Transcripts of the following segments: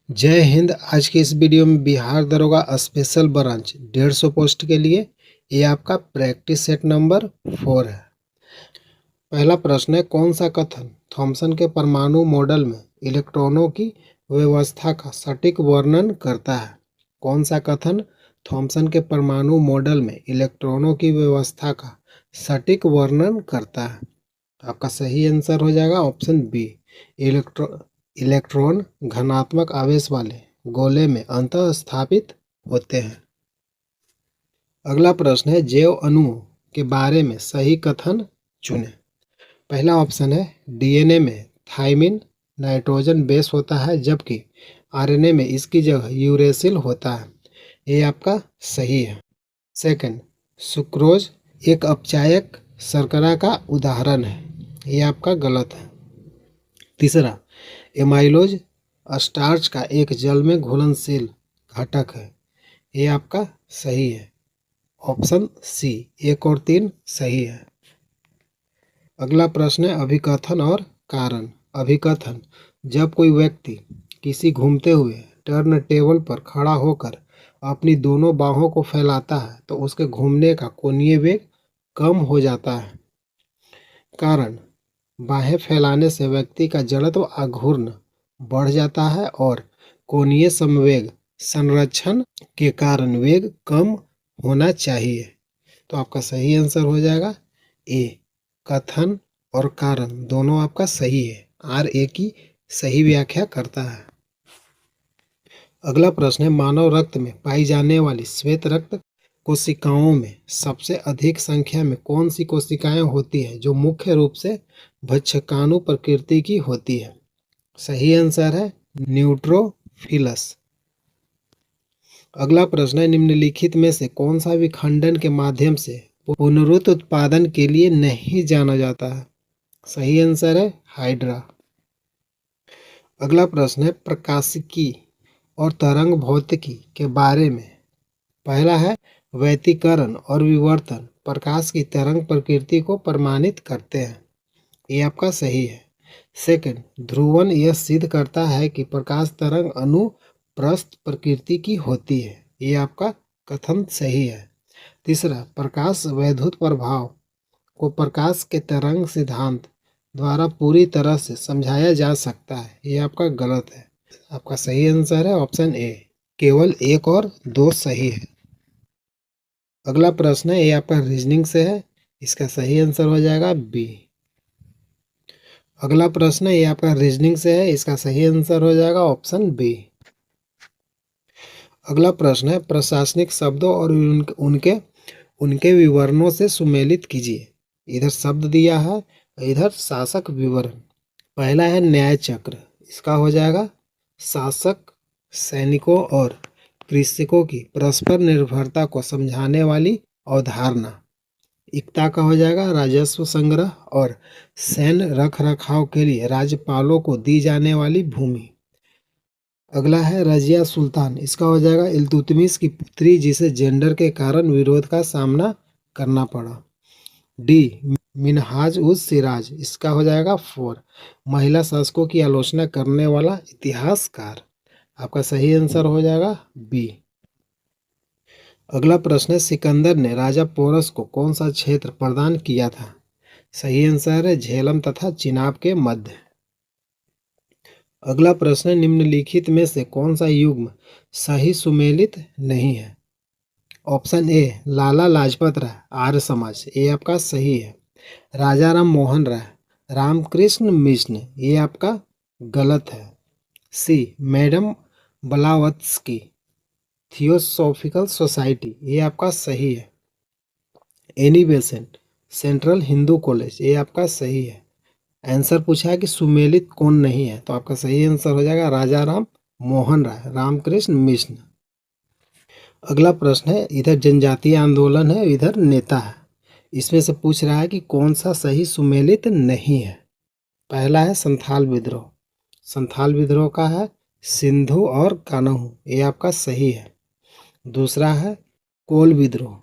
जय हिंद। आज की इस वीडियो में बिहार दरोगा स्पेशल ब्रांच 150 पोस्ट के लिए ये आपका प्रैक्टिस सेट नंबर 4 है। पहला प्रश्न है, कौन सा कथन थॉमसन के परमाणु मॉडल में इलेक्ट्रॉनों की व्यवस्था का सटीक वर्णन करता है? कौन सा कथन थॉमसन के परमाणु मॉडल में इलेक्ट्रॉनों की व्यवस्था का सटीक वर्णन करता है? आपका सही आंसर हो जाएगा ऑप्शन बी, इलेक्ट्रॉन धनात्मक आवेश वाले गोले में अंतः स्थापित होते हैं। अगला प्रश्न है, जैव अणुओं के बारे में सही कथन चुनें। पहला ऑप्शन है, डीएनए में थाइमिन नाइट्रोजन बेस होता है जबकि आरएनए में इसकी जगह यूरेसिल होता है। ये आपका सही है। सेकंड, सुक्रोज एक अपचायक शर्करा का उदाहरण है। ये आपका गलत है। तीसरा, एमाइलोज स्टार्च का एक जल में घुलनशील घटक है। ये आपका सही है। ऑप्शन सी 1 और 3 सही है। अगला प्रश्न है, अभिकथन और कारण। अभिकथन, जब कोई व्यक्ति किसी घूमते हुए टर्न टेबल पर खड़ा होकर अपनी दोनों बाहों को फैलाता है तो उसके घूमने का कोणीय वेग कम हो जाता है। कारण, बाहें फैलाने से व्यक्ति का जड़त्व आघूर्ण बढ़ जाता है और कोणीय समवेग संरक्षण के कारण वेग कम होना चाहिए। तो आपका सही आंसर हो जाएगा ए, कथन और कारण दोनों आपका सही है। आर ए की सही व्याख्या करता है। अगला प्रश्न है, मानव रक्त में पाई जाने वाली श्वेत रक्त कोशिकाओं में सबसे अधिक संख्या में कौन सी कोशिकाएं होती हैं जो मुख्य रूप से भक्षकाणु प्रकृति की होती है? सही आंसर है न्यूट्रोफिलस। अगला प्रश्न है, निम्नलिखित में से कौन सा विखंडन के माध्यम से पुनरुत्पादन के लिए नहीं जाना जाता है? सही आंसर है हाइड्रा। अगला प्रश्न है, प्रकाशिकी और तरंग भौतिकी के बारे में। पहला है, व्यतिकरण और विवर्तन प्रकाश की तरंग प्रकृति को प्रमाणित करते हैं। ये आपका सही है। सेकंड, ध्रुवन यह सिद्ध करता है कि प्रकाश तरंग अनुप्रस्थ प्रकृति की होती है। ये आपका कथन सही है। तीसरा, प्रकाश वैद्युत प्रभाव को प्रकाश के तरंग सिद्धांत द्वारा पूरी तरह से समझाया जा सकता है। ये आपका गलत है। आपका सही आंसर है ऑप्शन ए, केवल 1 और 2 सही है। अगला प्रश्न है, ये आपका रीजनिंग से है। इसका सही आंसर हो जाएगा बी। अगला प्रश्न है, ये आपका रीजनिंग से है। इसका सही आंसर हो जाएगा ऑप्शन बी। अगला प्रश्न है, प्रशासनिक शब्दों और उनके उनके विवरणों से सुमेलित कीजिए। इधर शब्द दिया है, इधर शासक विवरण। पहला है न्याय चक्र, इसका हो जाएगा शासक सैनिकों और कृषकों की परस्पर निर्भरता को समझाने वाली अवधारणा। एकता का हो जाएगा राजस्व संग्रह और सैन्य रख रखाव के लिए राज्यपालों को दी जाने वाली भूमि। अगला है रजिया सुल्तान, इसका हो जाएगा इल्तुतमिश की पुत्री जिसे जेंडर के कारण विरोध का सामना करना पड़ा। डी, मिनहाज उस सिराज, इसका हो जाएगा 4, महिला शासकों की आलोचना करने वाला इतिहासकार। आपका सही आंसर हो जाएगा बी। अगला प्रश्न है, सिकंदर ने राजा पोरस को कौन सा क्षेत्र प्रदान किया था? सही आंसर है झेलम तथा चिनाब के मध्य। अगला प्रश्न है, निम्नलिखित में से कौन सा युग्म सही सुमेलित नहीं है? ऑप्शन ए, लाला लाजपत राय आर्य समाज, ये आपका सही है। राजा राम मोहन राय, रामकृष्ण मिशन, ये आपका गलत है। सी, मैडम ब्लावत्स्की थियोसॉफिकल सोसाइटी, ये आपका सही है। Annie Besant central Hindu college, ये आपका सही है। आंसर पूछा है कि सुमेलित कौन नहीं है, तो आपका सही आंसर हो जाएगा राजा राम मोहन राय, रामकृष्ण मिशन। अगला प्रश्न है, इधर जनजातीय आंदोलन है, इधर नेता है। इसमें से पूछ रहा है कि कौन सा सही सुमेलित नहीं है। पहला है संथाल विद्रोह। संथाल विद्रोह का है सिंधु और कान्हू, ये आपका सही है। दूसरा है कोल विद्रोह,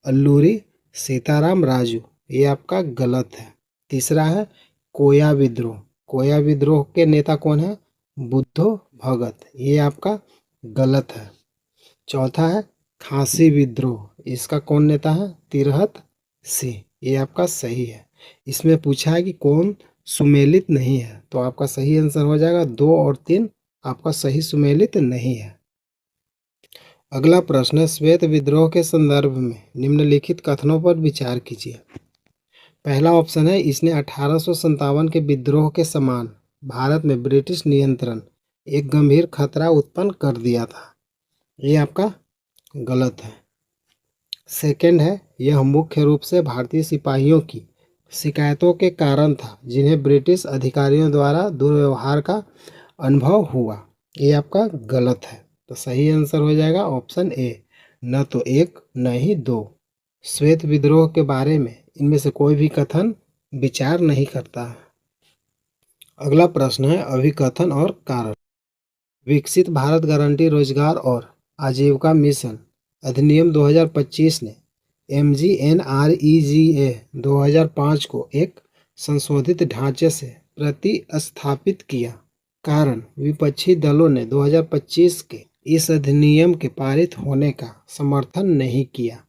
अल्लूरी सीताराम राजू, ये आपका गलत है। तीसरा है कोया विद्रोह। कोया विद्रोह के नेता कौन है? बुद्धो भगत, ये आपका गलत है। चौथा है खासी विद्रोह, इसका कौन नेता है? तिरहत सिंह, ये आपका सही है। इसमें पूछा है कि कौन सुमेलित नहीं है, तो आपका सही आंसर हो जाएगा 2 और 3 आपका सही सुमेलित नहीं है। अगला प्रश्न है श्वेत विद्रोह के संदर्भ में निम्नलिखित कथनों पर विचार कीजिए। पहला ऑप्शन है इसने 1857 के विद्रोह के समान भारत में ब्रिटिश नियंत्रण एक गंभीर खतरा उत्पन्न कर दिया था, ये आपका गलत है। सेकंड है यह मुख्य रूप से भारतीय सिपाहियों की शिकायतों के कारण था जिन्हें ब्रिटिश अधिकारियों द्वारा दुर्व्यवहार का अनुभव हुआ, ये आपका गलत है। तो सही आंसर हो जाएगा ऑप्शन ए, न तो 1 न ही 2। श्वेत विद्रोह के बारे में इनमें से कोई भी कथन विचार नहीं करता है। अगला प्रश्न है अभिकथन और कारण। विकसित भारत गारंटी रोजगार और आजीविका मिशन अधिनियम 2025 ने MGNREGA 2005 को एक संशोधित ढांचे से प्रतिस्थापित किया। कारण विपक्षी दलों ने 2025 के इस अधिनियम के पारित होने का समर्थन नहीं किया।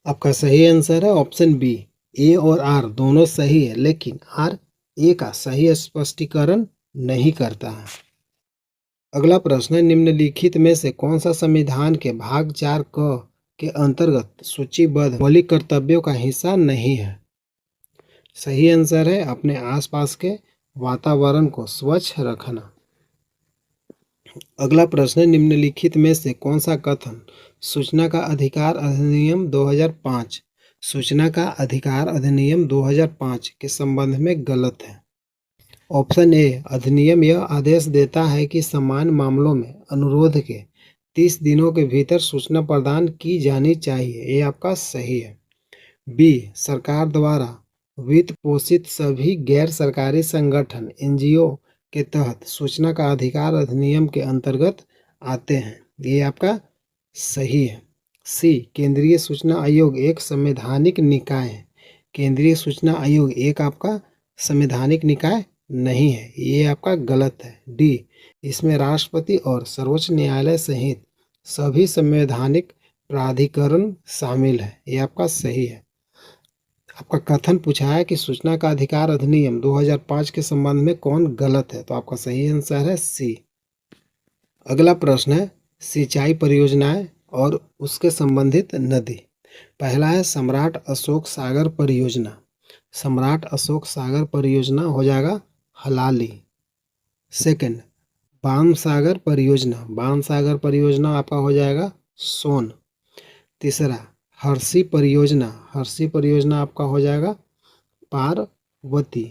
आपका सही आंसर है ऑप्शन बी, ए और आर दोनों सही है, लेकिन आर ए का सही स्पष्टीकरण नहीं करता है। अगला प्रश्न है निम्नलिखित में से कौन सा संविधान के भाग 4 क के अंतर्गत सूचीबद्ध मौलिक कर्तव्यों का हिस्सा नहीं है? सही आंसर है अपने आसपास के वातावरण को स्वच्छ रखना। अगला प्रश्न है निम्नलिखित में से कौन सा कथन सूचना का अधिकार अधिनियम 2005 सूचना का अधिकार अधिनियम 2005 के संबंध में गलत है? ऑप्शन ए अधिनियम यह आदेश देता है कि समान मामलों में अनुरोध के 30 दिनों के भीतर सूचना प्रदान की जानी चाहिए, ये आपका सही है। बी सरकार द्वारा वित्त पोषित सभी गैर सरकारी संगठन NGO के तहत सूचना का अधिकार अधिनियम के अंतर्गत आते हैं, ये आपका सही है। सी केंद्रीय सूचना आयोग एक संवैधानिक निकाय है, केंद्रीय सूचना आयोग एक आपका संवैधानिक निकाय नहीं है, ये आपका गलत है। डी इसमें राष्ट्रपति और सर्वोच्च न्यायालय सहित सभी संवैधानिक प्राधिकरण शामिल है, ये आपका सही है। आपका कथन पूछा है कि सूचना का अधिकार अधिनियम 2005 के संबंध में कौन गलत है, तो आपका सही आंसर है सी। अगला प्रश्न है सिंचाई परियोजनाएं और उसके संबंधित नदी। पहला है सम्राट अशोक सागर परियोजना, सम्राट अशोक सागर परियोजना हो जाएगा हलाली। सेकंड बाणसागर परियोजना, बाणसागर परियोजना आपका हो जाएगा सोन। तीसरा हर्षी परियोजना, हर्षी परियोजना आपका हो जाएगा पार्वती।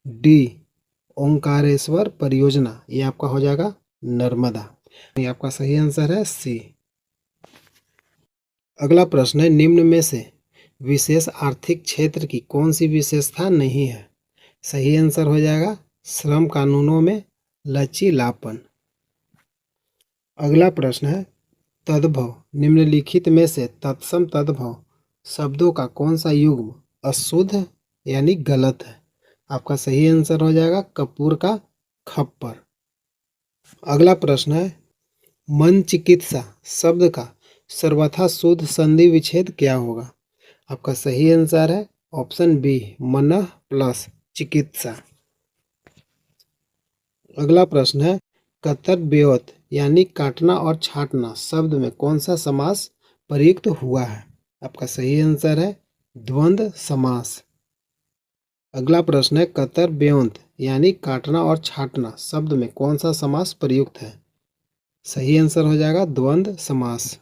डी ओंकारेश्वर परियोजना, ये आपका हो जाएगा नर्मदा, ये आपका सही आंसर है सी। अगला प्रश्न है निम्न में से विशेष आर्थिक क्षेत्र की कौन सी विशेषता नहीं है? सही आंसर हो जाएगा श्रम कानूनों में लचीलापन। अगला प्रश्न है तद्भव निम्नलिखित में से तत्सम तद्भव शब्दों का कौन सा युग्म अशुद्ध यानी गलत है? आपका सही आंसर हो जाएगा कपूर का खप्पर। अगला प्रश्न है मन चिकित्सा शब्द का सर्वथा शुद्ध संधि विच्छेद क्या होगा? आपका सही आंसर है ऑप्शन बी मनः प्लस चिकित्सा। अगला प्रश्न है कर्तव्योत यानी काटना और छाटना शब्द में कौन सा समास प्रयुक्त हुआ है? आपका सही आंसर है द्वंद्व समास। अगला प्रश्न है कर्तव्योत यानी काटना और छाटना शब्द में कौन सा समास प्रयुक्त है? सही आंसर हो जाएगा द्वंद्व समास।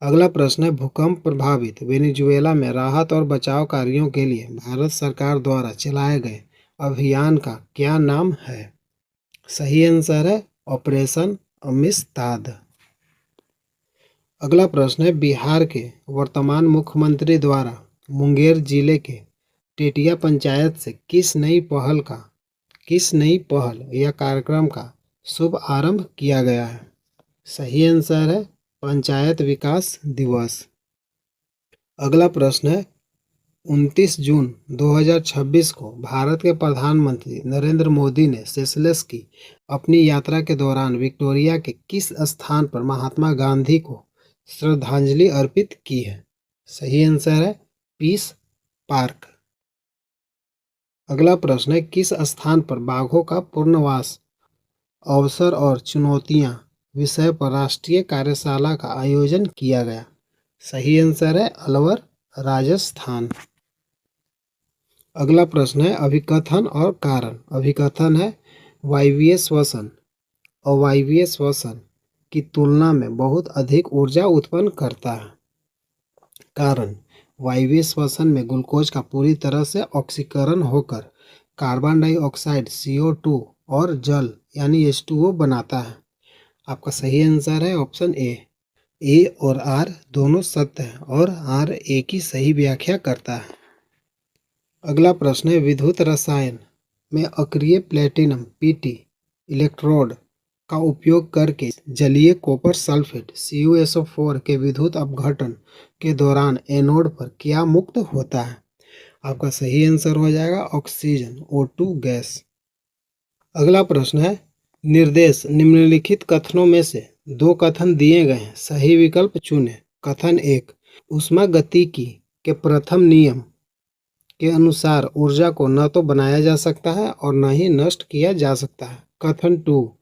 अगला प्रश्न है भूकंप प्रभावित वेनेजुएला में राहत और बचाव कार्यों के लिए भारत सरकार द्वारा चलाए गए अभियान का क्या नाम है? सही आंसर है ऑपरेशन अमिस्ताद। अगला प्रश्न है बिहार के वर्तमान मुख्यमंत्री द्वारा मुंगेर जिले के टेटिया पंचायत से किस नई पहल या कार्यक्रम का शुभ आरंभ किया गया है? सही आंसर है पंचायत विकास दिवस। अगला प्रश्न है 29 जून 2026 को भारत के प्रधानमंत्री नरेंद्र मोदी ने सेशेल्स की अपनी यात्रा के दौरान विक्टोरिया के किस स्थान पर महात्मा गांधी को श्रद्धांजलि अर्पित की है? सही आंसर है पीस पार्क। अगला प्रश्न है, किस स्थान पर बाघों का पुनर्वास, अवसर और चुनौतियां विषय पर राष्ट्रीय कार्यशाला का आयोजन किया गया? सही आंसर है अलवर, राजस्थान। अगला प्रश्न है, अभिकथन और कारण। अभिकथन है वायवीय श्वसन अवायवीय श्वसन की तुलना में बहुत अधिक ऊर्जा उत्पन्न करता है। कारण, वायवीय श्वसन में ग्लूकोज का पूरी तरह से ऑक्सीकरण होकर कार्बन डाइऑक्साइड CO2 और जल यानी H2O बनाता है। आपका सही आंसर है ऑप्शन ए और आर दोनों सत्य है और आर ए की सही व्याख्या करता है। अगला प्रश्न है, विद्युत रसायन में अक्रिय प्लेटिनम Pt इलेक्ट्रोड का उपयोग करके जलीय कॉपर सल्फेट CuSO4 के विद्युत अपघटन के दौरान एनोड पर क्या मुक्त होता है? आपका सही आंसर हो जाएगा ऑक्सीजन O2 गैस। अगला प्रश्न है, निर्देश निम्नलिखित कथनों में से दो कथन दिए गए हैं, सही विकल्प चुनें। कथन 1, ऊष्मागतिकी के प्रथम नियम के अनुसार ऊर्जा को न तो बनाया जा सकता है और न ही नष्ट किया जा सकता है। कथन 2,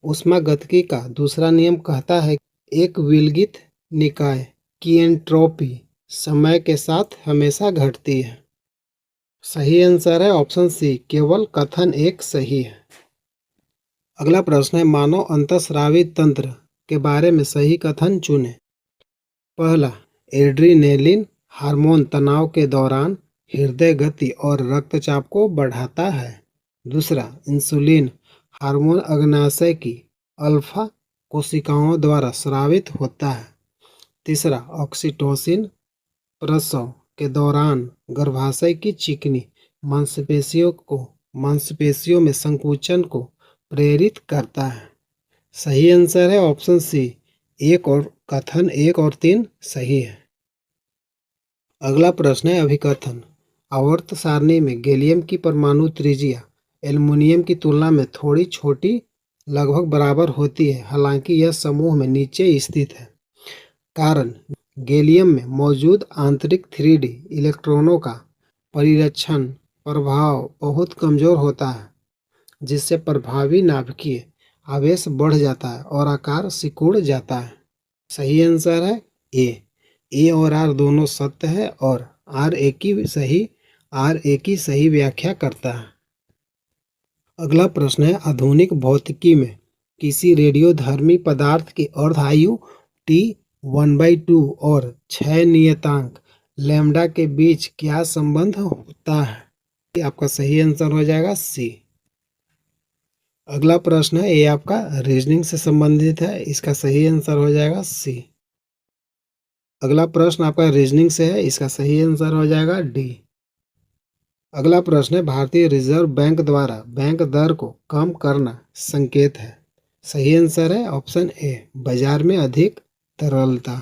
ऊष्मागतिकी का दूसरा नियम कहता है एक विलगित निकाय की एंट्रोपी समय के साथ हमेशा घटती है। सही आंसर है ऑप्शन सी, केवल कथन 1 सही है। अगला प्रश्न है, मानव अंतःस्रावी तंत्र के बारे में सही कथन चुनें। पहला, एड्रीनेलिन हार्मोन तनाव के दौरान हृदय गति और रक्तचाप को बढ़ाता है। दूसरा, इंसुलिन हार्मोन अग्नाशय की अल्फा कोशिकाओं द्वारा स्रावित होता है। तीसरा, ऑक्सीटोसिन प्रसव के दौरान गर्भाशय की चिकनी मांसपेशियों में संकुचन को प्रेरित करता है। सही आंसर है ऑप्शन सी, कथन 1 और 3 सही है। अगला प्रश्न है, अभिकथन। आवर्त सारणी में गैलियम की परमाणु त्रिज्या एल्युमिनियम की तुलना में थोड़ी छोटी लगभग बराबर होती है, हालांकि यह समूह में नीचे स्थित है। कारण, गैलियम में मौजूद आंतरिक 3D इलेक्ट्रॉनों का परिरक्षण प्रभाव बहुत कमजोर होता है, जिससे प्रभावी नाभिकीय आवेश बढ़ जाता है और आकार सिकुड़ जाता है। सही आंसर है ए और आर दोनों सत्य है और आर ए की सही व्याख्या करता है। अगला प्रश्न है, आधुनिक भौतिकी में किसी रेडियोधर्मी पदार्थ की अर्धायु T1/2 और क्षय नियतांक लैम्डा के बीच क्या संबंध होता है? आपका सही आंसर हो जाएगा सी। अगला प्रश्न है, ये आपका रीजनिंग से संबंधित है, इसका सही आंसर हो जाएगा सी। अगला प्रश्न आपका रीजनिंग से है, इसका सही आंसर हो जाएगा डी। अगला प्रश्न है, भारतीय रिजर्व बैंक द्वारा बैंक दर को कम करना संकेत है। सही आंसर है ऑप्शन ए, बाजार में अधिक तरलता।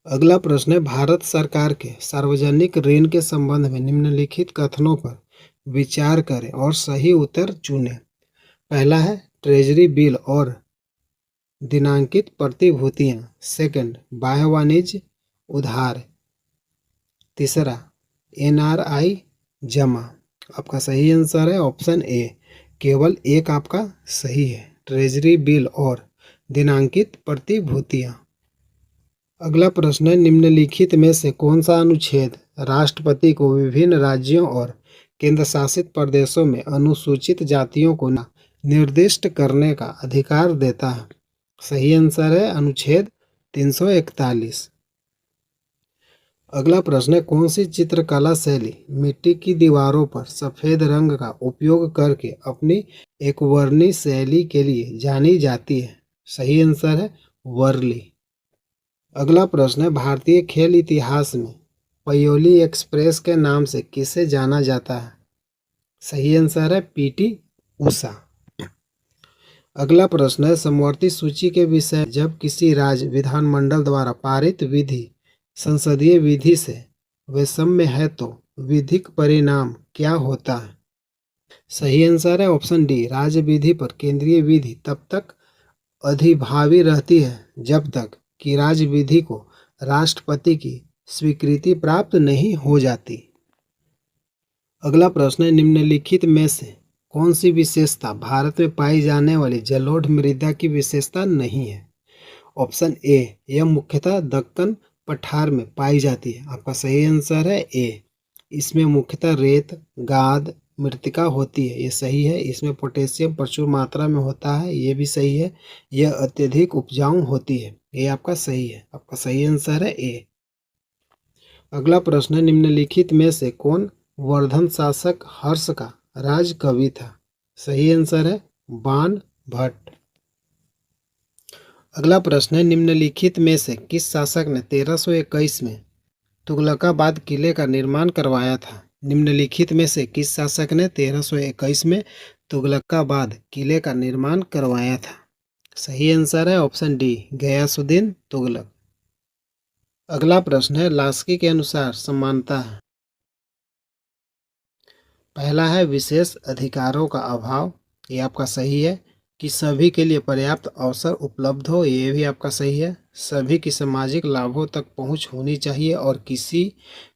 अगला प्रश्न है, भारत सरकार के सार्वजनिक ऋण के संबंध में निम्नलिखित कथनों पर विचार करें और सही उत्तर चुनें। पहला है, ट्रेजरी बिल और दिनांकित प्रतिभूतियां। सेकंड, बाह्य वाणिज्य उधार। तीसरा, NRI जमा। आपका सही आंसर है ऑप्शन ए, केवल एक आपका सही है, ट्रेजरी बिल और दिनांकित प्रतिभूतियां। अगला प्रश्न है, निम्नलिखित में से कौन सा अनुच्छेद राष्ट्रपति को विभिन्न राज्यों और केंद्र शासित प्रदेशों में अनुसूचित जातियों को निर्दिष्ट करने का अधिकार देता है? सही आंसर है अनुच्छेद 341। अगला प्रश्न है, कौन सी चित्रकला शैली मिट्टी की दीवारों पर सफेद रंग का उपयोग करके अपनी एकवर्णी शैली के लिए जानी जाती है? सही आंसर है वर्ली। अगला प्रश्न है, भारतीय खेल इतिहास में पयोली एक्सप्रेस के नाम से किसे जाना जाता है? सही आंसर है PT उषा। अगला प्रश्न है, समवर्ती सूची के विषय जब किसी राज्य विधानमंडल द्वारा पारित विधि संसदीय विधि से वैषम्य है तो विधिक परिणाम क्या होता है? सही आंसर है ऑप्शन डी, राज्य विधि पर केंद्रीय विधि तब तक अधिभावी रहती है जब तक कि राज्य विधि को राष्ट्रपति की स्वीकृति प्राप्त नहीं हो जाती। अगला प्रश्न है, निम्नलिखित में से कौन सी विशेषता भारत में पाई जाने वाली जलोढ़ मृदा की विशेषता नहीं है? ऑप्शन ए, यह मुख्यतः दक्कन पठार में पाई जाती है। आपका सही आंसर है ए, इसमें मुख्यतः रेत, गाद, मृत्तिका होती है। ये सही है। इसमें पोटेशियम प्रचुर मात्रा में होता है। ये भी सही है। यह अत्यधिक उपजाऊ होती है। ये आपका सही है। आपका सही आंसर है ए। अगला प्रश्न है, निम्नलिखित में से कौन वर्धन शासक हर्ष का राज कवि था? सही आंसर है बाण भट्ट। अगला प्रश्न है, निम्नलिखित में से किस शासक ने 1321 में तुगलकाबाद किले का निर्माण करवाया था? निम्नलिखित में से किस शासक ने 1321 में तुगलकाबाद किले का निर्माण करवाया था? सही आंसर है ऑप्शन डी, गयासुद्दीन तुगलक। अगला प्रश्न है, लास्की के अनुसार समानता है। पहला है विशेष अधिकारों का अभाव, ये आपका सही है। कि सभी के लिए पर्याप्त अवसर उपलब्ध हो, ये भी आपका सही है। सभी की सामाजिक लाभों तक पहुंच होनी चाहिए और किसी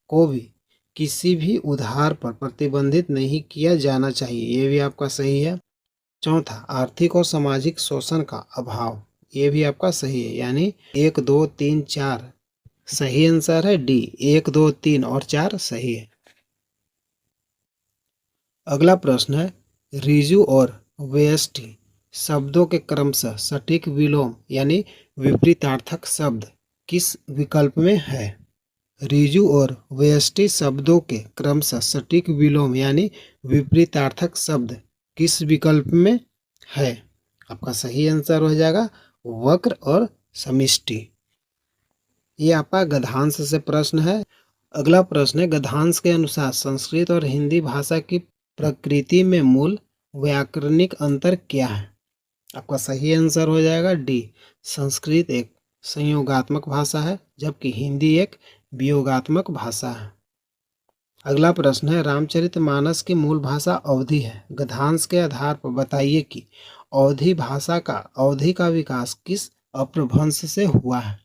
को भी किसी भी उधार पर प्रतिबंधित नहीं किया जाना चाहिए, ये भी आपका सही है। चौथा, आर्थिक और सामाजिक शोषण का अभाव, ये भी आपका सही है। यानी 1, 2, 3, 4 सही आंसर है डी, 1, 2, 3 और 4 सही है। अगला प्रश्न है, रिजु और व्यष्टि शब्दों के क्रमशः सटीक विलोम यानी विपरीतार्थक शब्द किस विकल्प में है? रिजु और व्यष्टि शब्दों के क्रमशः सटीक विलोम यानी विपरीतार्थक शब्द किस विकल्प में है? आपका सही आंसर हो जाएगा वक्र और समिष्टि। ये आपका गद्यांश से प्रश्न है। अगला प्रश्न है, गद्यांश के अनुसार संस्कृत और हिंदी भाषा की प्रकृति में मूल व्याकरणिक अंतर क्या है? आपका सही आंसर हो जाएगा डी, संस्कृत एक संयोगात्मक भाषा है जबकि हिंदी एक वियोगात्मक भाषा है। अगला प्रश्न है, रामचरितमानस की मूल भाषा अवधी है। गद्यांश के आधार पर बताइए कि अवधी का विकास किस अपभ्रंश से हुआ है?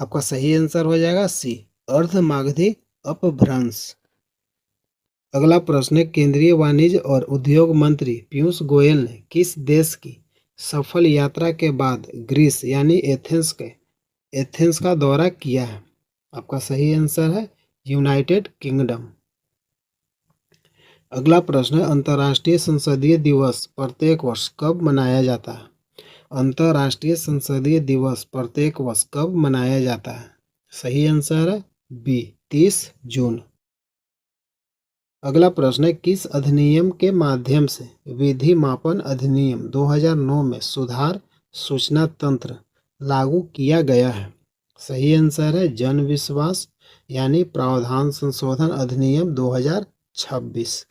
आपका सही आंसर हो जाएगा सी, अर्धमागधी अपभ्रंश। अगला प्रश्न है, केंद्रीय वाणिज्य और उद्योग मंत्री पीयूष गोयल ने किस देश की सफल यात्रा के बाद ग्रीस यानी एथेंस का दौरा किया है? आपका सही आंसर है यूनाइटेड किंगडम। अगला प्रश्न है, अंतर्राष्ट्रीय संसदीय दिवस प्रत्येक वर्ष कब मनाया जाता है? अंतर्राष्ट्रीय संसदीय दिवस प्रत्येक वर्ष कब मनाया जाता है? सही आंसर है बी, 30 जून। अगला प्रश्न है, किस अधिनियम के माध्यम से विधि मापन अधिनियम 2009 में सुधार सूचना तंत्र लागू किया गया है? सही आंसर है जन विश्वास यानी प्रावधान संशोधन अधिनियम 2026।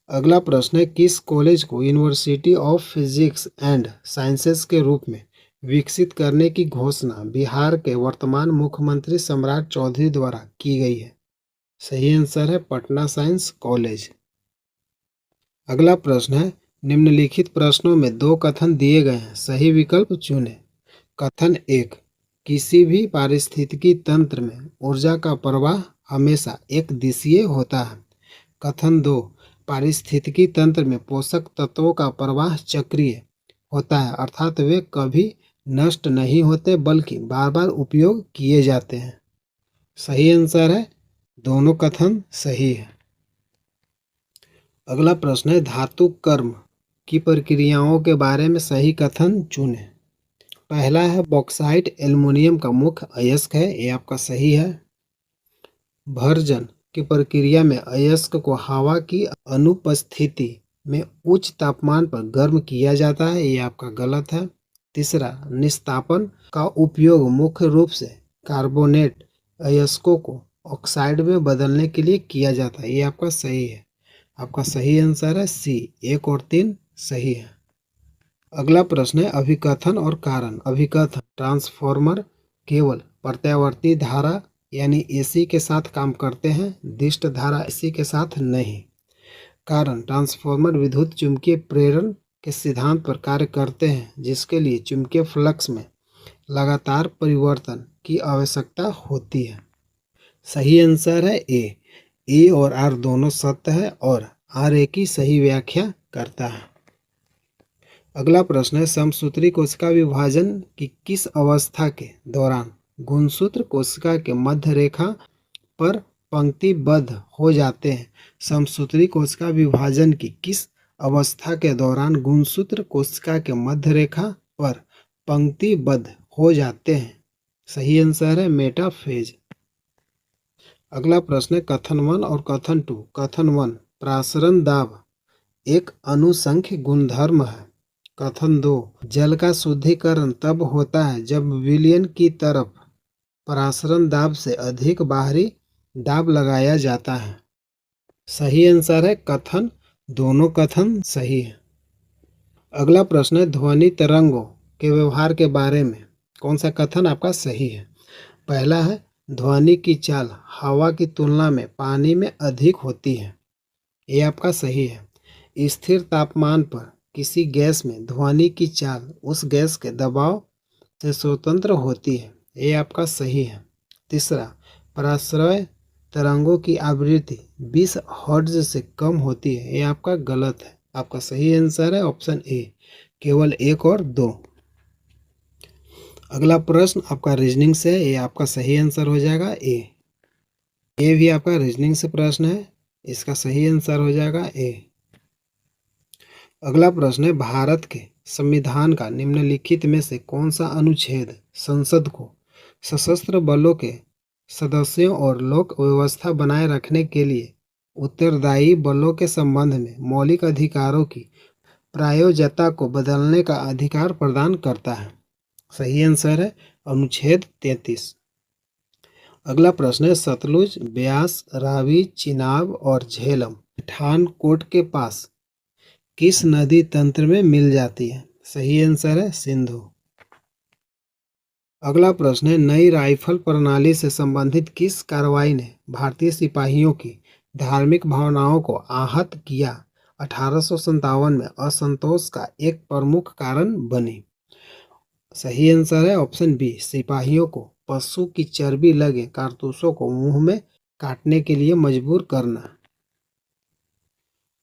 अगला प्रश्न है, किस कॉलेज को university of physics and sciences के रूप में विकसित करने की घोषणा बिहार के वर्तमान मुख्यमंत्री सम्राट चौधरी द्वारा की गई है? सही आंसर है पटना साइंस कॉलेज। अगला प्रश्न है, निम्नलिखित प्रश्नों में 2 कथन दिए गए हैं, सही विकल्प चुनें। कथन 1, किसी भी पारिस्थितिकी तंत्र में ऊर्जा का प्रवाह हमेशा एक दिशीय होता है। कथन 2, पारिस्थितिकी तंत्र में पोषक तत्वों का प्रवाह चक्रीय होता है, अर्थात वे कभी नष्ट नहीं होते बल्कि बार बार उपयोग किए जाते हैं। सही आंसर है दोनों कथन सही है। अगला प्रश्न है, धातु कर्म की प्रक्रियाओं के बारे में सही कथन चुनें। पहला है, बॉक्साइट एल्युमिनियम का मुख्य अयस्क है, ये आपका सही है। भर्जन की प्रक्रिया में अयस्क को हवा की अनुपस्थिति में उच्च तापमान पर गर्म किया जाता है, ये आपका गलत है। तीसरा, निस्तापन का उपयोग मुख्य रूप से कार्बोनेट अयस्कों को ऑक्साइड में बदलने के लिए किया जाता है, ये आपका सही है। आपका सही आंसर है सी, 1 और 3 सही है। अगला प्रश्न है, अभिकथन और कारण। अभिकथन, ट्रांसफॉर्मर केवल प्रत्यावर्ती धारा यानी एसी के साथ काम करते हैं, दिष्ट धारा एसी के साथ नहीं। कारण ट्रांसफार्मर विद्युत चुंबकीय प्रेरण के सिद्धांत पर कार्य करते हैं, जिसके लिए चुंबकीय फ्लक्स में लगातार परिवर्तन की आवश्यकता होती है। सही आंसर है ए और आर दोनों सत्य है और आर ए की सही व्याख्या करता है। अगला प्रश्न है, समसूत्री कोशिका विभाजन की किस अवस्था के दौरान गुणसूत्र कोशिका के मध्य रेखा पर पंक्तिबद्ध हो जाते हैं? समसूत्री कोशिका विभाजन की किस अवस्था के दौरान गुणसूत्र कोशिका के मध्य रेखा पर पंक्तिबद्ध हो जाते हैं? सही आंसर है मेटाफेज। अगला प्रश्न है, कथन 1 और कथन 2। कथन 1, प्रासरण दाब एक अनुसंख्य गुणधर्म है। कथन 2, जल का शुद्धिकरण तब होता है जब विलयन की तरफ प्रासरण दाब से अधिक बाहरी दाब लगाया जाता है। सही आंसर है कथन, दोनों कथन सही है। अगला प्रश्न है, ध्वनि तरंगों के व्यवहार के बारे में कौन सा कथन आपका सही है? पहला है, ध्वनि की चाल हवा की तुलना में पानी में अधिक होती है। ये आपका सही है। स्थिर तापमान पर किसी गैस में ध्वनि की चाल उस गैस के दबाव से स्वतंत्र होती है। ये आपका सही है। तीसरा, पराश्रय तरंगों की आवृत्ति 20 हर्ट्ज से कम होती है। ये आपका गलत है। आपका सही आंसर है ऑप्शन ए, केवल 1 और 2। अगला प्रश्न आपका रीजनिंग से है, ये आपका सही आंसर हो जाएगा ए। ये भी आपका रीजनिंग से प्रश्न है, इसका सही आंसर हो जाएगा ए। अगला प्रश्न है, भारत के संविधान का निम्नलिखित में से कौन सा अनुच्छेद संसद को सशस्त्र बलों के सदस्यों और लोक व्यवस्था बनाए रखने के लिए उत्तरदायी बलों के संबंध में मौलिक अधिकारों की प्रायोज्यता को बदलने का अधिकार प्रदान करता है? सही आंसर है अनुच्छेद 33। अगला प्रश्न है, सतलुज, ब्यास, रावी, चिनाब और झेलम पठानकोट के पास किस नदी तंत्र में मिल जाती है? सही आंसर है सिंधु। अगला प्रश्न है, नई राइफल प्रणाली से संबंधित किस कार्रवाई ने भारतीय सिपाहियों की धार्मिक भावनाओं को आहत किया? 1857 में असंतोष का एक प्रमुख कारण बनी। सही आंसर है ऑप्शन बी, सिपाहियों को पशु की चर्बी लगे कारतूसों को मुंह में काटने के लिए मजबूर करना।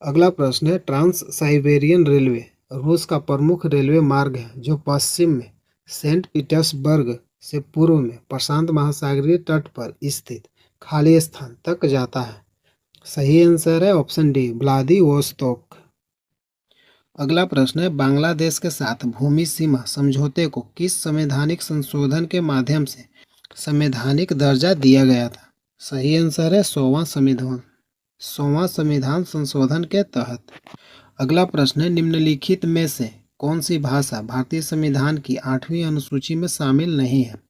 अगला प्रश्न है, ट्रांस साइबेरियन रेलवे रूस का प्रमुख रेलवे मार्ग है जो पश्चिम में सेंट पीटर्सबर्ग से पूर्व में प्रशांत महासागरीय तट पर स्थित खाली स्थान तक जाता है। सही आंसर है ऑप्शन डी, व्लादिवोस्तोक। अगला प्रश्न है, बांग्लादेश के साथ भूमि सीमा समझौते को किस संवैधानिक संशोधन के माध्यम से संवैधानिक दर्जा दिया गया था? सही आंसर है 100वां संविधान संशोधन के तहत। अगला प्रश्न है, निम्नलिखित में से कौन सी भाषा भारतीय संविधान की 8वीं अनुसूची में शामिल नहीं है?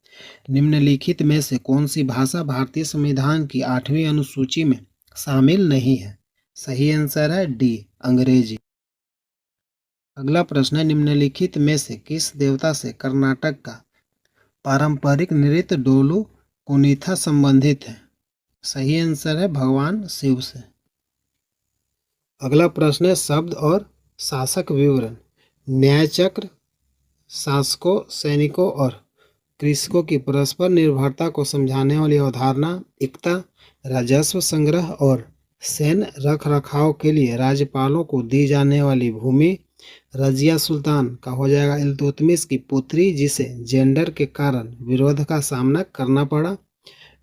निम्नलिखित में से कौन सी भाषा भारतीय संविधान की 8वीं अनुसूची में शामिल नहीं है? सही आंसर है डी, अंग्रेजी। अगला प्रश्न है, निम्नलिखित में से किस देवता से कर्नाटक का पारंपरिक नृत्य डोलू कुनीथा संबंधित है? सही आंसर है भगवान शिव से। अगला प्रश्न है, शब्द और शासक विवरण। न्यायचक्र शासकों, सैनिकों और कृषकों की परस्पर निर्भरता को समझाने वाली अवधारणा। एकता, राजस्व संग्रह और सैन्य रखरखाव के लिए राज्यपालों को दी जाने वाली भूमि। रजिया सुल्तान का हो जाएगा इल्तुतमिश की पुत्री, जिसे जेंडर के कारण विरोध का सामना करना पड़ा।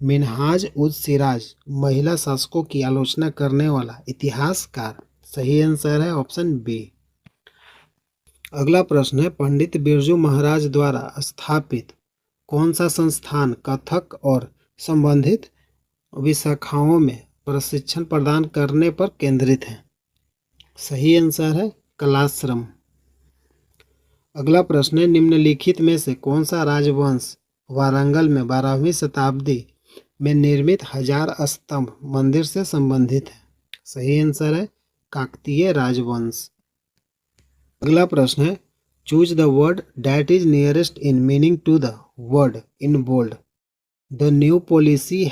मिनहाज उज सिराज, महिला शासकों की आलोचना करने वाला इतिहासकार। सही आंसर है ऑप्शन बी। अगला प्रश्न है, पंडित बिरजू महाराज द्वारा स्थापित कौन सा संस्थान कथक और संबंधित विशाखाओं में प्रशिक्षण प्रदान करने पर केंद्रित है? सही आंसर है कलाश्रम। अगला प्रश्न है, निम्नलिखित में से कौन सा राजवंश वारंगल में 12वीं शताब्दी में निर्मित 1000 स्तंभ मंदिर से संबंधित है? सही आंसर है काकतीय राजवंश। अगला प्रश्न है, choose the word that is nearest in meaning to the word in bold. The new policy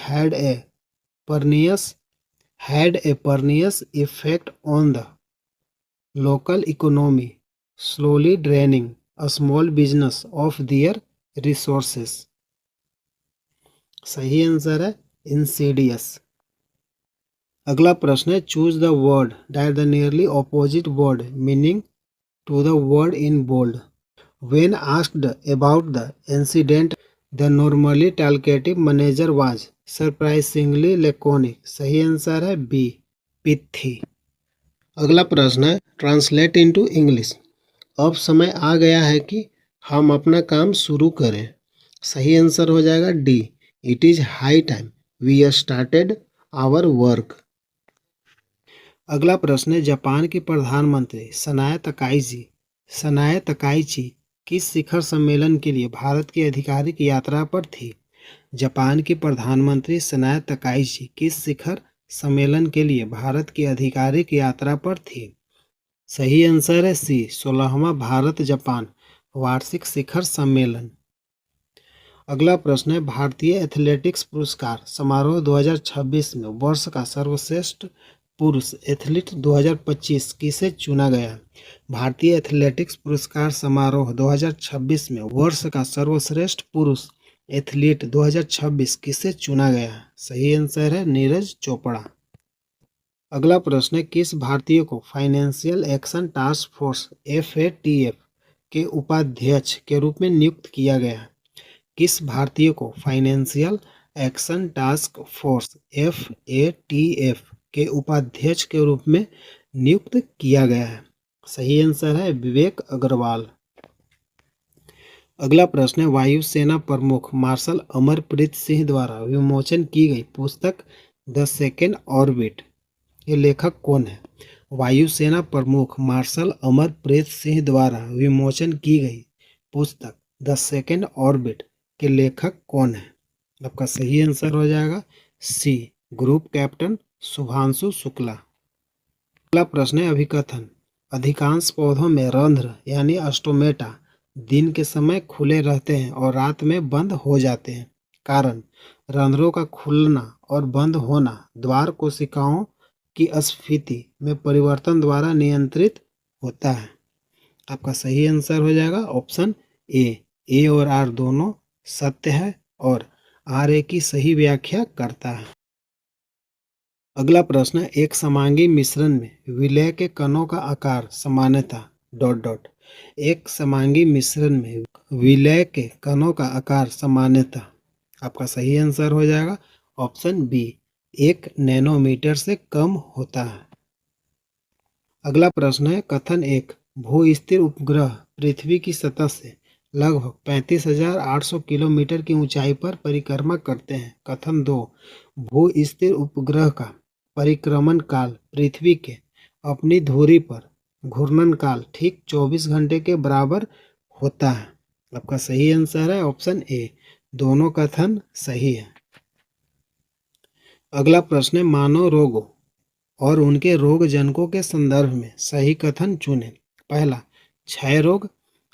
had a pernicious effect on the local economy, slowly draining a small business of their resources. सही answer है insidious। अगला प्रश्न है choose the word that the nearly opposite word meaning to the word in bold. When asked about the incident, the normally talkative manager was surprisingly laconic. सही answer है B pithy. अगला प्रश्न है translate into English. अब समय आ गया है कि हम अपना काम शुरू करें। सही आंसर हो जाएगा D it is high time we started our work. अगला प्रश्न है जापान की प्रधानमंत्री सनाए तकाइची किस शिखर सम्मेलन के लिए भारत की आधिकारिक यात्रा पर थी। जापान की प्रधानमंत्री सनाए तकाइची किस शिखर सम्मेलन के लिए भारत की आधिकारिक यात्रा पर थी। सही आंसर है सी 16वां भारत जापान वार्षिक शिखर सम्मेलन। अगला प्रश्न है भारतीय एथलेटिक्स पुरस्कार समारोह 2026 में वर्ष का सर्वश्रेष्ठ पुरुष एथलीट 2025 किसे चुना गया। भारतीय एथलेटिक्स पुरस्कार समारोह 2026 में वर्ष का सर्वश्रेष्ठ पुरुष एथलीट 2026 किसे चुना गया। सही आंसर है नीरज चोपड़ा। अगला प्रश्न है किस भारतीय को financial action task force FATF के उपाध्यक्ष के रूप में नियुक्त किया गया। किस भारतीय को financial action task force FATF के उपाध्यक्ष के रूप में नियुक्त किया गया है। सही आंसर है विवेक अग्रवाल। अगला प्रश्न है वायुसेना प्रमुख मार्शल अमरप्रीत सिंह द्वारा विमोचन की गई पुस्तक द सेकेंड ऑर्बिट ये लेखक कौन है। वायुसेना प्रमुख मार्शल अमरप्रीत सिंह द्वारा विमोचन की गई पुस्तक द सेकेंड ऑर्बिट के लेखक कौन है। आपका सही आंसर हो जाएगा C group captain Shubhanshu Shukla. अगला प्रश्न है अभिकथन अधिकांश पौधों में रंध्र यानी स्टोमेटा दिन के समय खुले रहते हैं और रात में बंद हो जाते हैं। कारण रंध्रों का खुलना और बंद होना द्वार कोशिकाओं की स्फीति में परिवर्तन द्वारा नियंत्रित होता है। आपका सही आंसर हो जाएगा ऑप्शन ए और आर दोनों सत्य है और आर की सही व्याख्या करता है। अगला प्रश्न है एक समांगी मिश्रण में विलय के कणों का आकार सामान्यतः ... एक समांगी मिश्रण में विलय के कणों का आकार सामान्यतः आपका सही आंसर हो जाएगा ऑप्शन बी 1 नैनोमीटर से कम होता है। अगला प्रश्न है कथन 1 भू-स्थिर उपग्रह पृथ्वी की सतह से लगभग 35,800 किलोमीटर की ऊंचाई पर परिक्रमा करते हैं। कथन 2 भू-स्थिर उपग्रह का परिक्रमण काल पृथ्वी के अपनी धुरी पर घूर्णन काल ठीक 24 घंटे के बराबर होता है। आपका सही आंसर है ऑप्शन ए दोनों कथन सही है। अगला प्रश्न है मानव रोगों और उनके रोगजनकों के संदर्भ में सही कथन चुनें। पहला क्षय रोग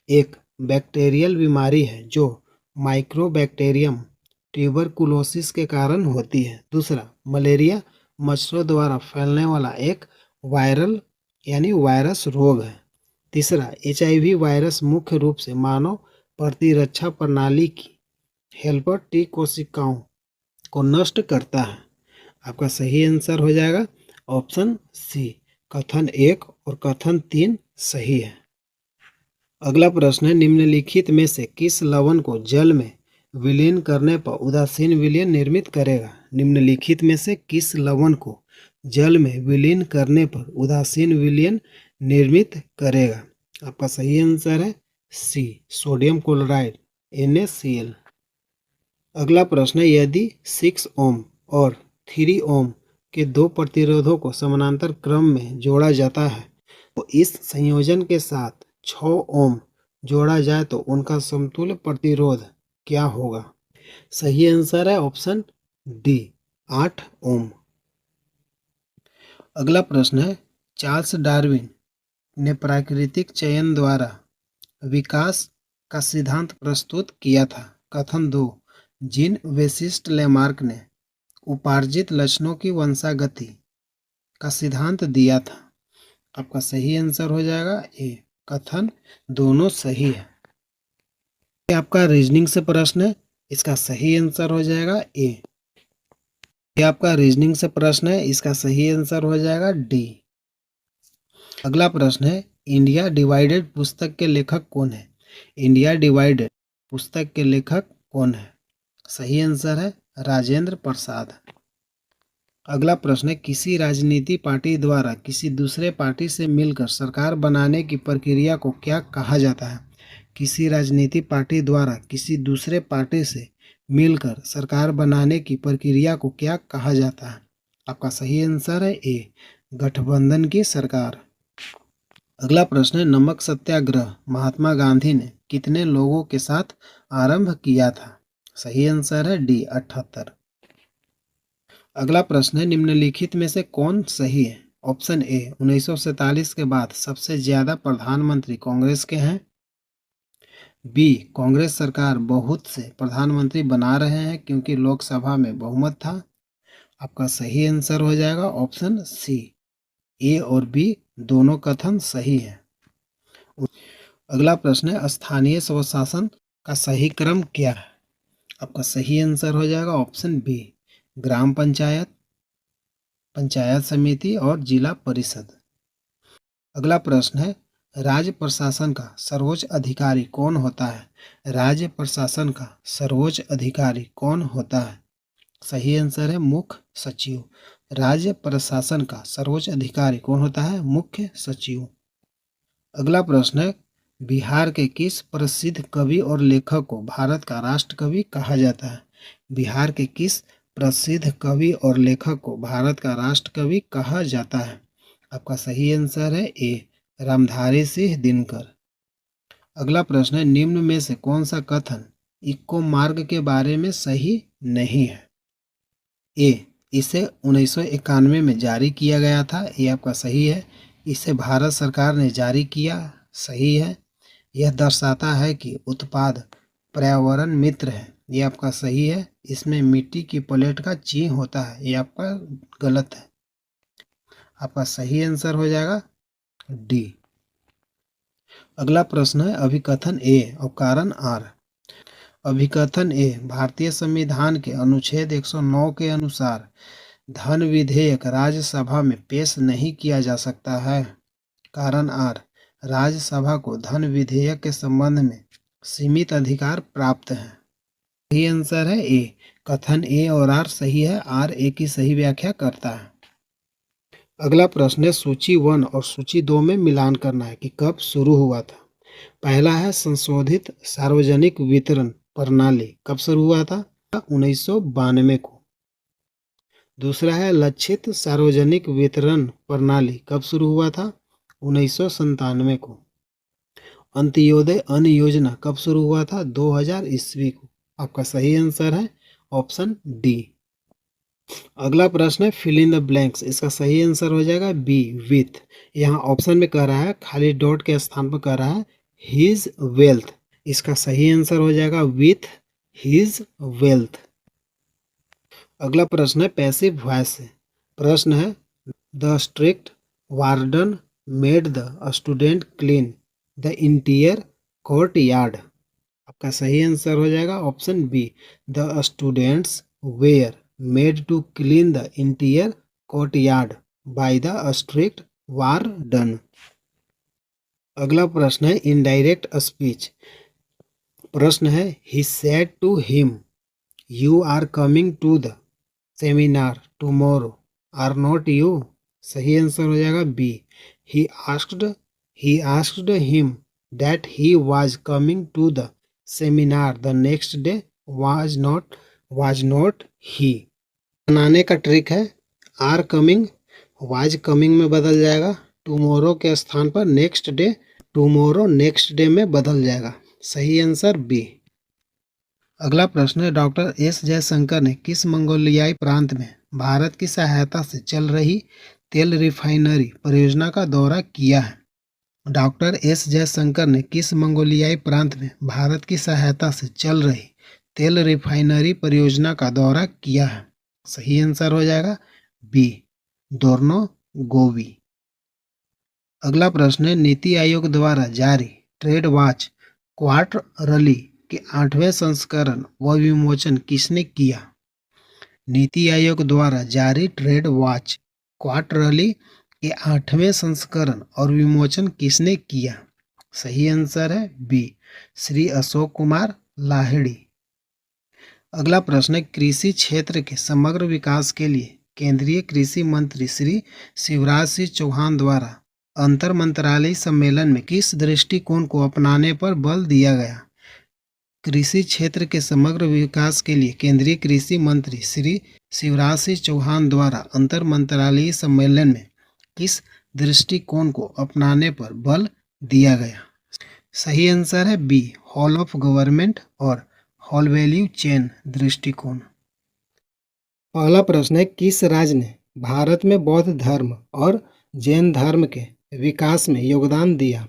एक बैक्टीरियल बीमारी है जो माइक्रोबैक्टीरियम ट्यूबरकुलोसिस के कारण होती है। दूसरा मलेरिया मच्छरों द्वारा फैलने वाला एक वायरल यानी वायरस रोग है। तीसरा HIV वायरस मुख्य रूप से मानव प्रतिरक्षा प्रणाली की हेल्पर टी कोशिकाओं को नष्ट करता है। आपका सही आंसर हो जाएगा ऑप्शन सी कथन 1 और कथन 3 सही है। अगला प्रश्न है निम्नलिखित में से किस लवण को जल में विलीन करने पर उदासीन विलयन निर्मित करेगा। निम्नलिखित में से किस लवण को जल में विलीन करने पर उदासीन विलयन निर्मित करेगा। आपका सही आंसर है सी सोडियम क्लोराइड NaCl। अगला प्रश्न है यदि 6 ओम और 3 ओम के दो प्रतिरोधों को समानांतर क्रम में जोड़ा जाता है तो इस संयोजन के साथ 6 ओम जोड़ा जाए तो उनका समतुल्य प्रतिरोध क्या होगा। सही आंसर है ऑप्शन डी 8 ओम। अगला प्रश्न है चार्ल्स डार्विन ने प्राकृतिक चयन द्वारा विकास का सिद्धांत प्रस्तुत किया था। कथन 2 जिन विशिष्ट लैमार्क ने उपार्जित लक्षणों की वंशागति का सिद्धांत दिया था। आपका सही आंसर हो जाएगा ए, कथन दोनों सही है। ये आपका रीजनिंग से प्रश्न है, इसका सही आंसर हो जाएगा ए। ये आपका रीजनिंग से प्रश्न है, इसका सही आंसर हो जाएगा डी। अगला प्रश्न है, इंडिया डिवाइडेड पुस्तक के लेखक कौन है? इंडिया डिवाइडेड पुस्तक के लेखक कौन है? सही आंसर है राजेंद्र प्रसाद। अगला प्रश्न है, किसी राजनीति पार्टी द्वारा किसी दूसरे पार्टी से मिलकर सरकार बनाने की प्रक्रिया को क्या कहा जाता है? किसी राजनीति पार्टी द्वारा किसी दूसरे पार्टी से मिलकर सरकार बनाने की प्रक्रिया को क्या कहा जाता है? आपका सही आंसर है ए, गठबंधन की सरकार। अगला प्रश्न है, नमक सत्याग्रह महात्मा गांधी ने कितने लोगों के साथ आरंभ किया था? सही आंसर है डी, 78। अगला प्रश्न है, निम्नलिखित में से कौन सही है? ऑप्शन ए, 1947 के बाद सबसे ज्यादा प्रधानमंत्री कांग्रेस के हैं। बी, कांग्रेस सरकार बहुत से प्रधानमंत्री बना रहे हैं क्योंकि लोकसभा में बहुमत था। आपका सही आंसर हो जाएगा ऑप्शन सी, ए और बी दोनों कथन सही है। अगला प्रश्न है, स्थानीय स्वशासन का सही क्रम क्या है? आपका सही आंसर हो जाएगा ऑप्शन बी, ग्राम पंचायत, पंचायत समिति और जिला परिषद। अगला प्रश्न है, राज्य प्रशासन का सर्वोच्च अधिकारी कौन होता है? राज्य प्रशासन का सर्वोच्च अधिकारी कौन होता है? सही आंसर है मुख्य सचिव। राज्य प्रशासन का सर्वोच्च अधिकारी कौन होता है? मुख्य सचिव। अगला प्रश्न है, बिहार के किस प्रसिद्ध कवि और लेखक को भारत का राष्ट्र कवि कहा जाता है? बिहार के किस प्रसिद्ध कवि और लेखक को भारत का राष्ट्र कवि कहा जाता है? आपका सही आंसर है ए, रामधारी सिंह दिनकर। अगला प्रश्न है, निम्न में से कौन सा कथन इक्को मार्ग के बारे में सही नहीं है? ए, इसे 1991 में जारी किया गया था, ये आपका सही है। इसे भारत सरकार ने जारी किया, सही है। यह दर्शाता है कि उत्पाद पर्यावरण मित्र है, ये आपका सही है। इसमें मिट्टी की प्लेट का चिन्ह होता है, ये आपका गलत है। आपका सही आंसर हो जाएगा डी। अगला प्रश्न है, अभिकथन ए और कारण आर। अभिकथन ए, भारतीय संविधान के अनुच्छेद 109 के अनुसार धन विधेयक राज्यसभा में पेश नहीं किया जा सकता है। कारण आर, राज्यसभा को धन विधेयक के संबंध में सीमित अधिकार प्राप्त है। सही आंसर है ए, कथन ए और आर सही है, आर ए की सही व्याख्या करता है। अगला प्रश्न है, सूची 1 और सूची 2 में मिलान करना है कि कब शुरू हुआ था। पहला है, संशोधित सार्वजनिक वितरण प्रणाली कब शुरू हुआ था? 1992 को। दूसरा है, लक्षित सार्वजनिक वितरण प्रणाली कब शुरू हुआ था? 1997 को। अंत्योदय अन्न योजना कब शुरू हुआ था? 2000 ईस्वी को। आपका सही आंसर है ऑप्शन डी। अगला प्रश्न है, फिल इन द ब्लैंक्स। इसका सही आंसर हो जाएगा बी, विथ। यहाँ ऑप्शन में कह रहा है, खाली डॉट के स्थान पर कह रहा है हिज वेल्थ। इसका सही आंसर हो जाएगा विथ हिज वेल्थ। अगला प्रश्न है, पैसिव वॉइस से। प्रश्न है, the strict warden made the student clean the interior courtyard. आपका सही आंसर हो जाएगा option B, the students were made to clean the interior courtyard by the strict warden. अगला प्रश्न है, इनडायरेक्ट स्पीच। प्रश्न है, he said to him you are coming to the seminar tomorrow are not you. सही answer हो जाएगा B, he asked him that he was coming to the seminar the next day was not he। बनाने का trick है, are coming was coming में बदल जाएगा, tomorrow के स्थान पर next day, tomorrow next day में बदल जाएगा। सही आंसर बी। अगला प्रश्न है, डॉक्टर एस जयशंकर ने किस मंगोलियाई प्रांत में भारत की सहायता से चल रही तेल रिफाइनरी परियोजना का दौरा किया है? डॉक्टर एस जयशंकर ने किस मंगोलियाई प्रांत में भारत की सहायता से चल रही तेल रिफाइनरी परियोजना का दौरा किया है? सही आंसर हो जाएगा बी, दोर्नो गोवी। अगला प्रश्न है, नीति आयोग द्वारा जारी ट्रेड वॉच क्वार्टरली के 8वें संस्करण व विमोचन किसने किया? नीति आयोग द्वारा जारी ट्रेड वॉच क्वार्टरली के 8वें संस्करण और विमोचन किसने किया? सही आंसर है बी, श्री अशोक कुमार लाहिड़ी। अगला प्रश्न है, कृषि क्षेत्र के समग्र विकास के लिए केंद्रीय कृषि मंत्री श्री शिवराज सिंह चौहान द्वारा अंतर मंत्रालयी सम्मेलन में किस दृष्टिकोण को अपनाने पर बल दिया गया? कृषि क्षेत्र के समग्र विकास के लिए केंद्रीय कृषि मंत्री श्री शिवराज सिंह चौहान द्वारा अंतर मंत्रालयी सम्मेलन में किस दृष्टिकोण को अपनाने पर बल दिया गया? सही आंसर है बी, होल ऑफ गवर्नमेंट और होल वैल्यू चेन दृष्टिकोण। पहला प्रश्न है, किस राज्य ने भारत में बौद्ध धर्म और जैन धर्म के विकास में योगदान दिया?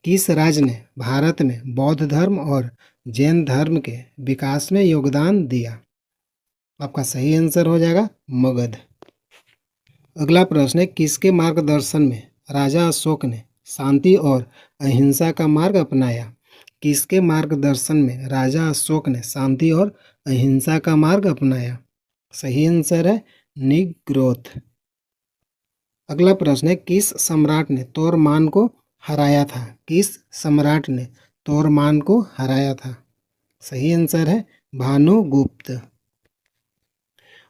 किस राज्य ने भारत में बौद्ध धर्म और जैन धर्म के विकास में योगदान दिया? आपका सही आंसर हो जाएगा मगध। अगला प्रश्न है, किसके मार्गदर्शन में राजा अशोक ने शांति और अहिंसा का मार्ग अपनाया? किसके मार्गदर्शन में राजा अशोक ने शांति और अहिंसा का मार्ग अपनाया? सही आंसर है निग्रोध। अगला प्रश्न है, किस सम्राट ने तोरमान को हराया था? किस सम्राट ने तोरमान को हराया था? सही आंसर है भानुगुप्त।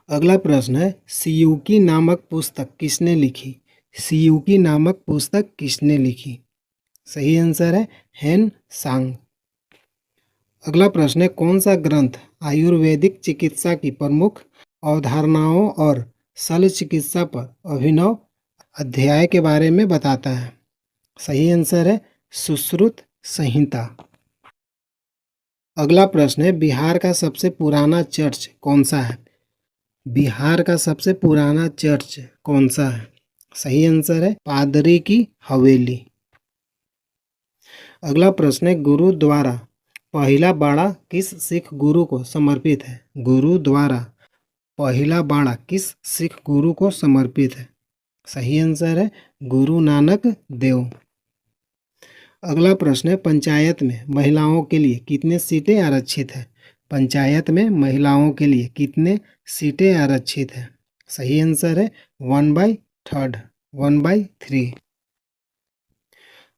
अगला प्रश्न है, सियूकी नामक पुस्तक किसने लिखी? सियूकी नामक पुस्तक किसने लिखी? सही आंसर है हेन सांग। अगला प्रश्न है, कौन सा ग्रंथ आयुर्वेदिक चिकित्सा की प्रमुख अवधारणाओं और शल्य चिकित्सा पर अभिनव अध्याय के बारे में बताता है? सही आंसर है सुश्रुत संहिता। अगला प्रश्न है, बिहार का सबसे पुराना चर्च कौन सा है? बिहार का सबसे पुराना चर्च कौन सा है? सही आंसर है पादरी की हवेली। अगला प्रश्न है, गुरुद्वारा पहला बाड़ा किस सिख गुरु को समर्पित है? गुरुद्वारा पहला बाड़ा किस सिख गुरु को समर्पित है? सही आंसर है गुरु नानक देव। अगला प्रश्न है, पंचायत में महिलाओं के लिए कितने सीटें आरक्षित है? पंचायत में महिलाओं के लिए कितने सीटें आरक्षित है? सही आंसर है 1/3, 1/3।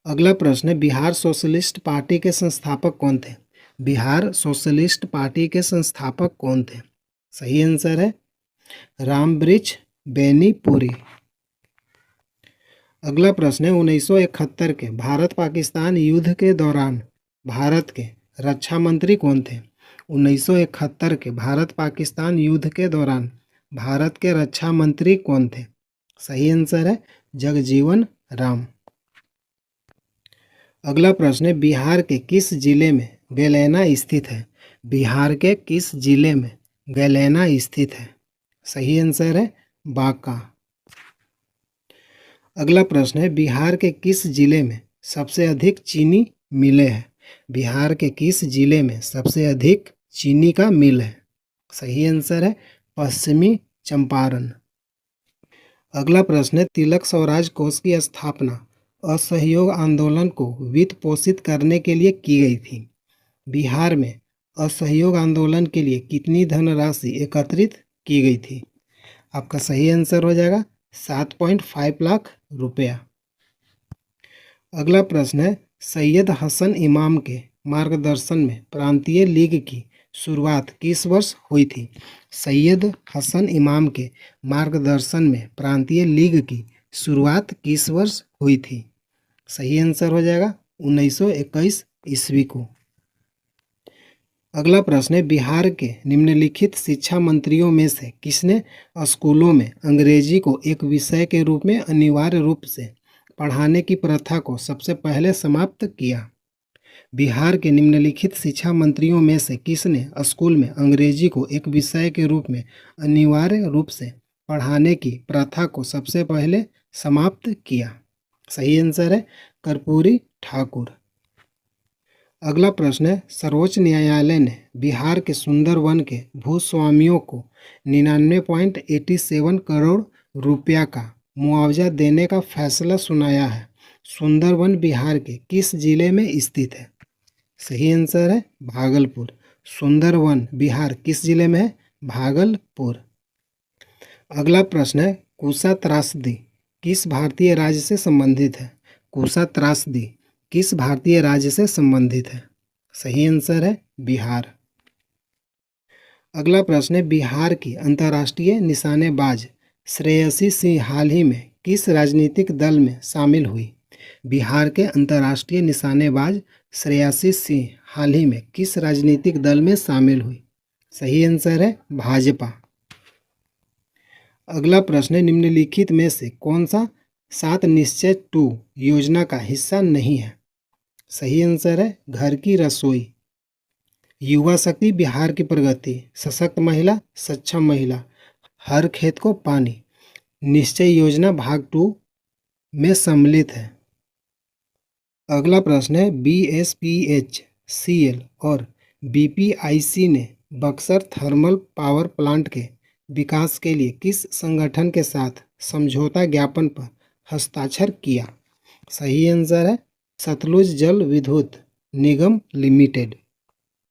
अगला प्रश्न है, बिहार सोशलिस्ट पार्टी के संस्थापक कौन थे? बिहार सोशलिस्ट पार्टी के संस्थापक कौन थे? सही आंसर है रामवृक्ष बेनीपुरी। अगला प्रश्न है, 1971 के भारत पाकिस्तान युद्ध के दौरान भारत के रक्षा मंत्री कौन थे? 1971 के भारत पाकिस्तान युद्ध के दौरान भारत के रक्षा मंत्री कौन थे? सही आंसर है जगजीवन राम। अगला प्रश्न है, बिहार के किस जिले में गैलेना स्थित है? बिहार के किस जिले में गैलेना स्थित है? सही आंसर है बांका। अगला प्रश्न है, बिहार के किस जिले में सबसे अधिक चीनी मिलें हैं? बिहार के किस जिले में सबसे अधिक चीनी का मिल है? सही आंसर है पश्चिमी चंपारण। अगला प्रश्न है, तिलक स्वराज कोष की स्थापना असहयोग आंदोलन को वित्त पोषित करने के लिए की गई थी। बिहार में असहयोग आंदोलन के लिए कितनी धनराशि एकत्रित की गई थी? आपका सही आंसर हो जाएगा 7.5 लाख रुपया। अगला प्रश्न है, सैयद हसन इमाम के मार्गदर्शन में प्रांतीय लीग की शुरुआत किस वर्ष हुई थी? सैयद हसन इमाम के मार्गदर्शन में प्रांतीय लीग की शुरुआत किस वर्ष हुई थी? सही आंसर हो जाएगा 1921 ईस्वी को। अगला प्रश्न है, बिहार के निम्नलिखित शिक्षा मंत्रियों में से किसने स्कूलों में अंग्रेजी को एक विषय के रूप में अनिवार्य रूप से पढ़ाने की प्रथा को सबसे पहले समाप्त किया? बिहार के निम्नलिखित शिक्षा मंत्रियों में से किसने स्कूल में अंग्रेजी को एक विषय के रूप में अनिवार्य रूप से पढ़ाने की प्रथा को सबसे पहले समाप्त किया? सही आंसर है कर्पूरी ठाकुर। अगला प्रश्न है, सर्वोच्च न्यायालय ने बिहार के सुंदरवन के भूस्वामियों को 99.87 करोड़ रुपया का मुआवजा देने का फैसला सुनाया है। सुंदरवन बिहार के किस जिले में स्थित है? सही आंसर है भागलपुर। सुंदरवन बिहार किस जिले में है? भागलपुर। अगला प्रश्न है, कुशा त्रासदी किस भारतीय राज्य से संबंधित है? कुशा त्रासदी किस भारतीय राज्य से संबंधित है? सही आंसर है बिहार। अगला प्रश्न है, बिहार की अंतर्राष्ट्रीय निशानेबाज श्रेयसी सिंह हाल ही में किस राजनीतिक दल में शामिल हुई? बिहार के अंतर्राष्ट्रीय निशानेबाज श्रेयसी सिंह हाल ही में किस राजनीतिक दल में शामिल हुई? सही आंसर है भाजपा। अगला प्रश्न है, निम्नलिखित में से कौन सा 7 निश्चय 2 योजना का हिस्सा नहीं है? सही आंसर है घर की रसोई, युवा शक्ति बिहार की प्रगति, सशक्त महिला, सक्षम महिला, हर खेत को पानी। निश्चय योजना भाग 2 में सम्मिलित है। अगला प्रश्न है, BSPHCL और BPIC ने बक्सर थर्मल पावर प्लांट के विकास के लिए किस संगठन के साथ समझौता ज्ञापन पर हस्ताक्षर किया? सही आंसर है सतलुज जल विद्युत निगम लिमिटेड।